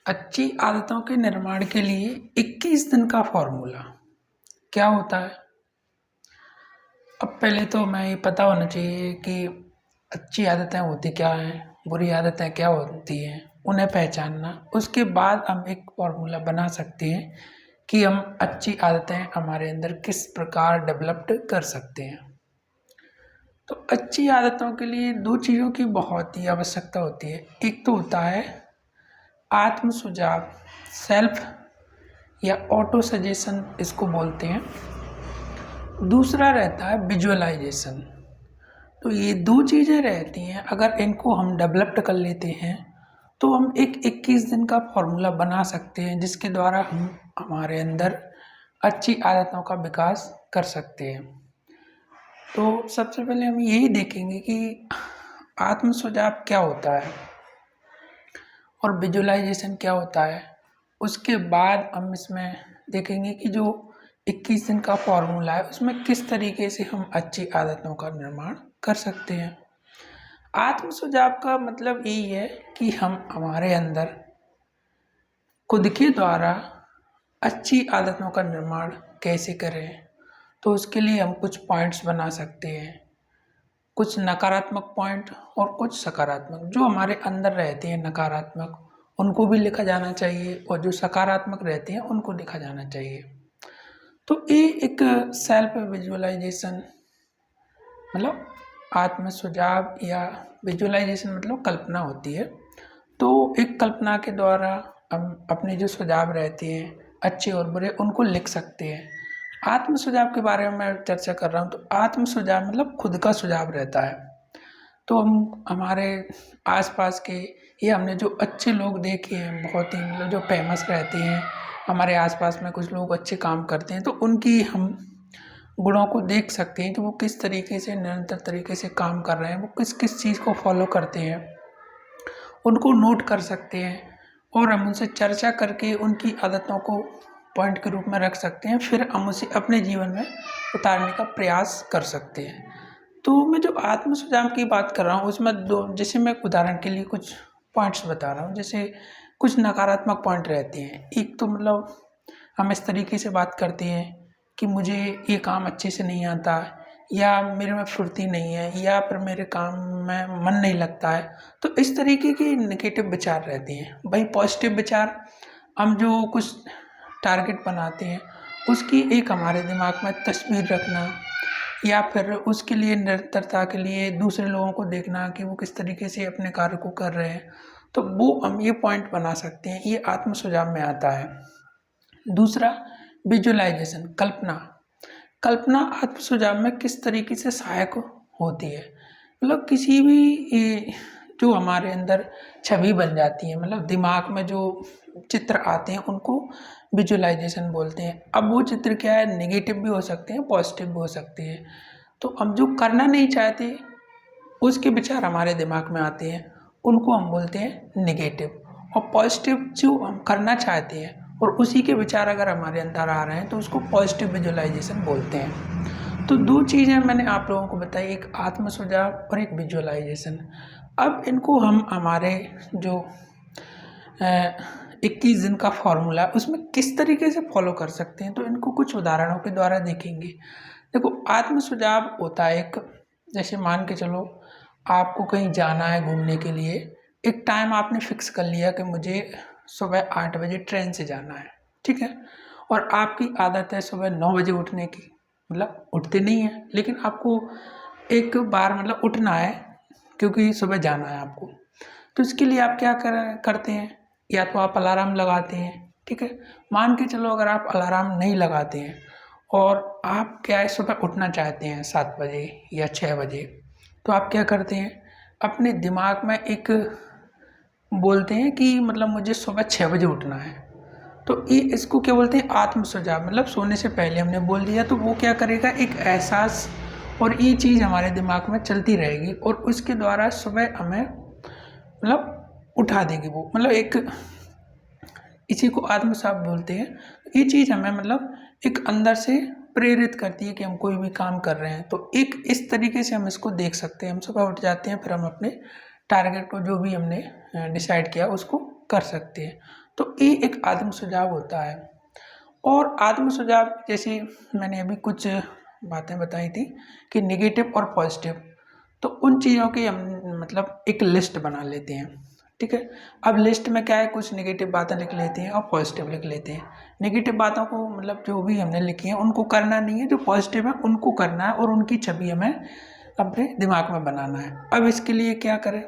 अच्छी आदतों के निर्माण के लिए 21 दिन का फॉर्मूला क्या होता है। अब पहले तो मैं ये पता होना चाहिए कि अच्छी आदतें होती क्या हैं, बुरी आदतें क्या होती हैं, उन्हें पहचानना। उसके बाद हम एक फॉर्मूला बना सकते हैं कि हम अच्छी आदतें हमारे अंदर किस प्रकार डेवलप्ड कर सकते हैं। तो अच्छी आदतों के लिए दो चीज़ों की बहुत ही आवश्यकता होती है। एक तो होता है आत्म सुझाव, सेल्फ या ऑटो सजेशन इसको बोलते हैं। दूसरा रहता है विजुअलाइजेशन। तो ये दो चीज़ें रहती हैं, अगर इनको हम डेवलप्ड कर लेते हैं तो हम एक 21 दिन का फॉर्मूला बना सकते हैं जिसके द्वारा हम हमारे अंदर अच्छी आदतों का विकास कर सकते हैं। तो सबसे पहले हम यही देखेंगे कि आत्म सुझाव क्या होता है और विजुअलाइजेशन क्या होता है। उसके बाद हम इसमें देखेंगे कि जो 21 दिन का फॉर्मूला है उसमें किस तरीके से हम अच्छी आदतों का निर्माण कर सकते हैं। आत्म सुझाव का मतलब यही है कि हम हमारे अंदर खुद के द्वारा अच्छी आदतों का निर्माण कैसे करें। तो उसके लिए हम कुछ पॉइंट्स बना सकते हैं, कुछ नकारात्मक पॉइंट और कुछ सकारात्मक। जो हमारे अंदर रहते हैं नकारात्मक उनको भी लिखा जाना चाहिए और जो सकारात्मक रहते हैं उनको लिखा जाना चाहिए। तो ये एक सेल्फ विजुअलाइजेशन मतलब आत्म सुझाव या विजुअलाइजेशन मतलब कल्पना होती है। तो एक कल्पना के द्वारा हम अपने जो सुझाव रहते हैं अच्छे और बुरे उनको लिख सकते हैं। आत्म सुझाव के बारे में मैं चर्चा कर रहा हूँ। तो आत्म सुझाव मतलब खुद का सुझाव रहता है। तो हम हमारे आसपास के ये हमने जो अच्छे लोग देखे हैं, बहुत ही मतलब जो फेमस रहते हैं, हमारे आसपास में कुछ लोग अच्छे काम करते हैं तो उनकी हम गुणों को देख सकते हैं कि वो किस तरीके से निरंतर तरीके से काम कर रहे हैं, वो किस किस चीज़ को फॉलो करते हैं, उनको नोट कर सकते हैं और हम उनसे चर्चा करके उनकी आदतों को पॉइंट के रूप में रख सकते हैं। फिर हम उसे अपने जीवन में उतारने का प्रयास कर सकते हैं। तो मैं जो आत्म सुझाव की बात कर रहा हूँ उसमें दो, जैसे मैं उदाहरण के लिए कुछ पॉइंट्स बता रहा हूँ। जैसे कुछ नकारात्मक पॉइंट रहते हैं। एक तो मतलब हम इस तरीके से बात करते हैं कि मुझे ये काम अच्छे से नहीं आता, या मेरे में फुर्ती नहीं है, या फिर मेरे काम में मन नहीं लगता है। तो इस तरीके के नेगेटिव विचार रहते हैं। वही पॉजिटिव विचार, हम जो कुछ टारगेट बनाते हैं उसकी एक हमारे दिमाग में तस्वीर रखना, या फिर उसके लिए निरंतरता के लिए दूसरे लोगों को देखना कि वो किस तरीके से अपने कार्य को कर रहे हैं। तो वो हम ये पॉइंट बना सकते हैं, ये आत्म सुझाव में आता है। दूसरा विजुअलाइजेशन, कल्पना। कल्पना आत्म सुझाव में किस तरीके से सहायक होती है। मतलब किसी भी जो हमारे अंदर छवि बन जाती है, मतलब दिमाग में जो चित्र आते हैं उनको विजुअलाइजेशन बोलते हैं। अब वो चित्र क्या है, नेगेटिव भी हो सकते हैं, पॉजिटिव भी हो सकते हैं। तो हम जो करना नहीं चाहते उसके विचार हमारे दिमाग में आते हैं, उनको हम बोलते हैं नेगेटिव। और पॉजिटिव जो हम करना चाहते हैं और उसी के विचार अगर हमारे अंदर आ रहे हैं तो उसको पॉजिटिव विजुअलाइजेशन बोलते हैं। तो दो चीज़ें मैंने आप लोगों को बताई, एक आत्म सुझाव और एक विजुअलाइजेशन। अब इनको हम हमारे जो 21 दिन का फॉर्मूला उसमें किस तरीके से फॉलो कर सकते हैं, तो इनको कुछ उदाहरणों के द्वारा देखेंगे। देखो, आत्म सुझाव होता है एक, जैसे मान के चलो आपको कहीं जाना है घूमने के लिए, एक टाइम आपने फिक्स कर लिया कि मुझे सुबह 8 बजे ट्रेन से जाना है, ठीक है। और आपकी आदत है सुबह 9 बजे उठने की, मतलब उठते नहीं है लेकिन आपको एक बार मतलब उठना है क्योंकि सुबह जाना है आपको। तो इसके लिए आप क्या करते हैं, या तो आप अलार्म लगाते हैं, ठीक है। मान के चलो अगर आप अलार्म नहीं लगाते हैं और आप क्या है सुबह उठना चाहते हैं 7 बजे या 6 बजे, तो आप क्या करते हैं, अपने दिमाग में एक बोलते हैं कि मतलब मुझे सुबह 6 बजे उठना है। तो ये इसको क्या बोलते हैं, आत्म सुझाव। मतलब सोने से पहले हमने बोल दिया तो वो क्या करेगा, एक एहसास, और ये चीज़ हमारे दिमाग में चलती रहेगी और उसके द्वारा सुबह हमें मतलब उठा देगी वो, मतलब एक, इसी को आत्मसात बोलते हैं। ये चीज़ हमें मतलब एक अंदर से प्रेरित करती है कि हम कोई भी काम कर रहे हैं। तो एक इस तरीके से हम इसको देख सकते हैं। हम सुबह उठ जाते हैं, फिर हम अपने टारगेट को जो भी हमने डिसाइड किया उसको कर सकते हैं। तो ये एक आत्म सुझाव होता है। और आत्म सुझाव जैसे मैंने अभी कुछ बातें बताई थी कि नेगेटिव और पॉजिटिव, तो उन चीज़ों की हम मतलब एक लिस्ट बना लेते हैं। ठीक है, अब लिस्ट में क्या है, कुछ नेगेटिव बातें लिख लेते हैं और पॉजिटिव लिख लेते हैं। नेगेटिव बातों को मतलब जो भी हमने लिखी है उनको करना नहीं है, जो पॉजिटिव है उनको करना है और उनकी छवि हमें अपने दिमाग में बनाना है। अब इसके लिए क्या करें,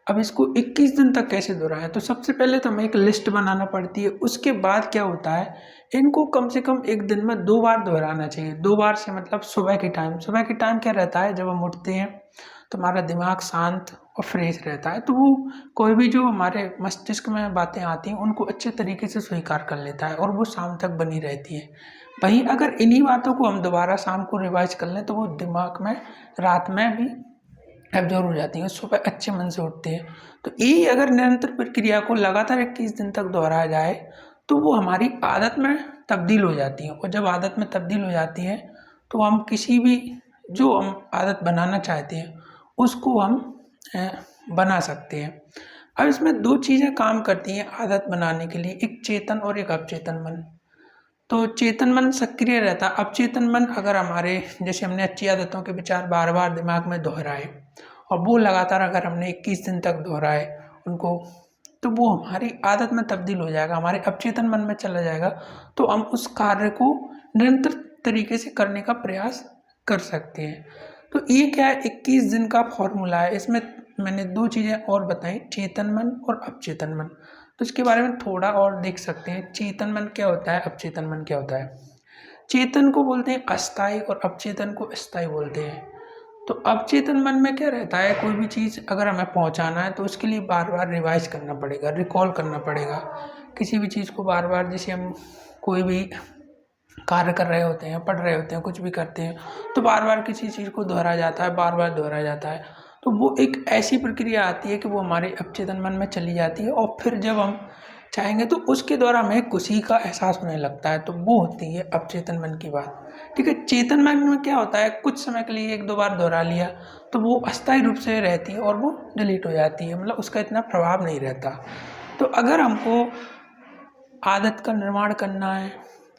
अब इसको 21 दिन तक कैसे दोहराएं, तो सबसे पहले तो हमें एक लिस्ट बनाना पड़ती है। उसके बाद क्या होता है, इनको कम से कम एक दिन में 2 बार दोहराना चाहिए। 2 बार से मतलब सुबह के टाइम, सुबह के टाइम क्या रहता है, जब हम उठते हैं तो हमारा दिमाग शांत और फ्रेश रहता है, तो वो कोई भी जो हमारे मस्तिष्क में बातें आती हैं उनको अच्छे तरीके से स्वीकार कर लेता है और वो शाम तक बनी रहती है। वहीं अगर इन्हीं बातों को हम दोबारा शाम को रिवाइज कर लें तो वो दिमाग में रात में भी एब्जॉर्व हो जाती हैं, सुबह अच्छे मन से उठते हैं। तो यही अगर निरंतर प्रक्रिया को लगातार 21 दिन तक दोहराया जाए तो वो हमारी आदत में तब्दील हो जाती है। और जब आदत में तब्दील हो जाती है तो हम किसी भी जो हम आदत बनाना चाहते हैं उसको हम बना सकते हैं। अब इसमें 2 चीज़ें काम करती हैं आदत बनाने के लिए, एक चेतन और एक अवचेतन मन। तो चेतन मन सक्रिय रहता है, अवचेतन मन अगर हमारे जैसे हमने अच्छी आदतों के विचार बार बार दिमाग में दोहराए और वो लगातार अगर हमने 21 दिन तक दोहराए उनको, तो वो हमारी आदत में तब्दील हो जाएगा, हमारे अवचेतन मन में चला जाएगा। तो हम उस कार्य को निरंतर तरीके से करने का प्रयास कर सकते हैं। तो ये क्या है, 21 दिन का फॉर्मूला है। इसमें मैंने 2 चीज़ें और बताई, चेतन मन और अवचेतन मन। तो इसके बारे में थोड़ा और देख सकते हैं, चेतन मन क्या होता है, अवचेतन मन क्या होता है। चेतन को बोलते हैं अस्थायी और अवचेतन को स्थायी बोलते हैं। तो अवचेतन मन में क्या रहता है, कोई भी चीज़ अगर हमें पहुंचाना है तो उसके लिए बार बार रिवाइज करना पड़ेगा, रिकॉल करना पड़ेगा। किसी भी चीज़ को बार बार, जैसे हम कोई भी कार्य कर रहे होते हैं, पढ़ रहे होते हैं, कुछ भी करते हैं, तो बार बार किसी चीज़ को दोहराया जाता है, बार बार दोहराया जाता है। तो वो एक ऐसी प्रक्रिया आती है कि वो हमारे अवचेतन मन में चली जाती है और फिर जब हम चाहेंगे तो उसके द्वारा हमें खुशी का एहसास होने लगता है। तो वो होती है अवचेतन मन की बात। ठीक है, चेतन मन में क्या होता है, कुछ समय के लिए 1-2 बार दोहरा लिया तो वो अस्थायी रूप से रहती है और वो डिलीट हो जाती है, मतलब उसका इतना प्रभाव नहीं रहता। तो अगर हमको आदत का निर्माण करना है,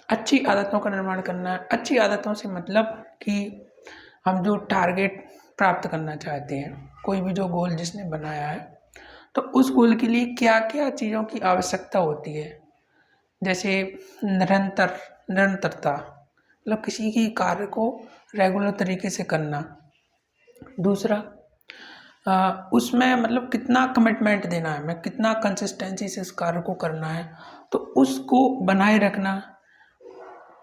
अच्छी आदतों का निर्माण करना है, अच्छी आदतों से मतलब कि हम जो टारगेट प्राप्त करना चाहते हैं, कोई भी जो गोल जिसने बनाया है, तो उस गोल के लिए क्या क्या चीज़ों की आवश्यकता होती है। जैसे निरंतरता, मतलब किसी की कार्य को रेगुलर तरीके से करना। दूसरा, उसमें मतलब कितना कमिटमेंट देना है, मैं कितना कंसिस्टेंसी से इस कार्य को करना है, तो उसको बनाए रखना।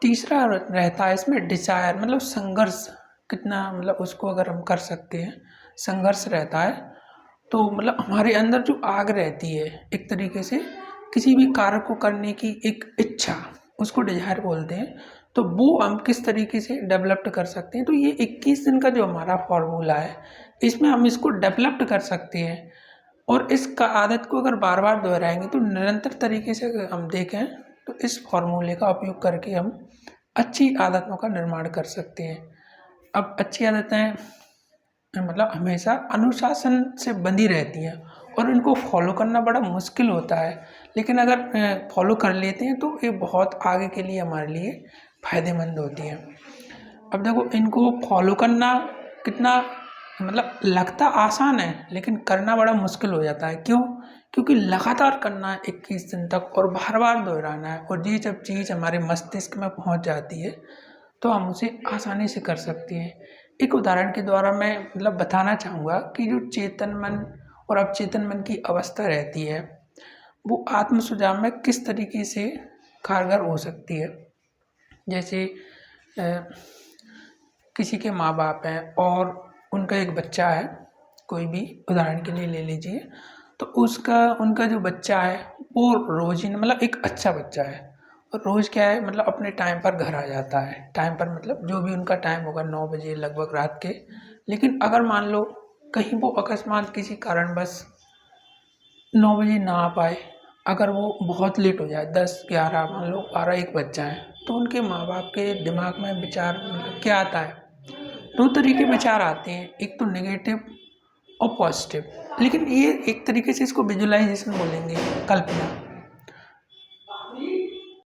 तीसरा रहता है इसमें डिजायर, मतलब संघर्ष कितना, मतलब उसको अगर हम कर सकते हैं, संघर्ष रहता है। तो मतलब हमारे अंदर जो आग रहती है एक तरीके से किसी भी कार्य को करने की एक इच्छा, उसको डिजायर बोलते हैं। तो वो हम किस तरीके से डेवलप्ड कर सकते हैं, तो ये 21 दिन का जो हमारा फॉर्मूला है इसमें हम इसको डेवलप्ड कर सकते हैं। और इस आदत को अगर बार बार दोहराएंगे तो निरंतर तरीके से अगर हम देखें तो इस फॉर्मूले का उपयोग करके हम अच्छी आदतों का निर्माण कर सकते हैं। अब अच्छी आदतें मतलब हमेशा अनुशासन से बंधी रहती हैं और इनको फॉलो करना बड़ा मुश्किल होता है, लेकिन अगर फॉलो कर लेते हैं तो ये बहुत आगे के लिए हमारे लिए फ़ायदेमंद होती है। अब देखो, इनको फॉलो करना कितना मतलब लगता आसान है लेकिन करना बड़ा मुश्किल हो जाता है। क्यों? क्योंकि लगातार करना है 21 दिन तक और बार बार दोहराना है, और ये जब चीज़ हमारे मस्तिष्क में पहुंच जाती है तो हम उसे आसानी से कर सकते हैं। एक उदाहरण के द्वारा मैं मतलब बताना चाहूँगा कि जो चेतन मन और अवचेतन मन की अवस्था रहती है वो आत्म सुझाव में किस तरीके से कारगर हो सकती है। जैसे किसी के माँ बाप हैं और उनका एक बच्चा है, कोई भी उदाहरण के लिए ले लीजिए, तो उनका जो बच्चा है वो रोज़ ही मतलब एक अच्छा बच्चा है और रोज़ क्या है मतलब अपने टाइम पर घर आ जाता है। टाइम पर मतलब जो भी उनका टाइम होगा 9 बजे लगभग रात के। लेकिन अगर मान लो कहीं वो अकस्मात किसी कारणवश 9 बजे ना आ पाए, अगर वो बहुत लेट हो जाए 10-11 मान लो 12-1 बज जाए, तो उनके माँ बाप के दिमाग में विचार मतलब क्या आता है, 2 तरह के विचार आते हैं, एक तो नेगेटिव और पॉजिटिव। लेकिन ये एक तरीके से इसको विजुअलाइजेशन बोलेंगे, कल्पना।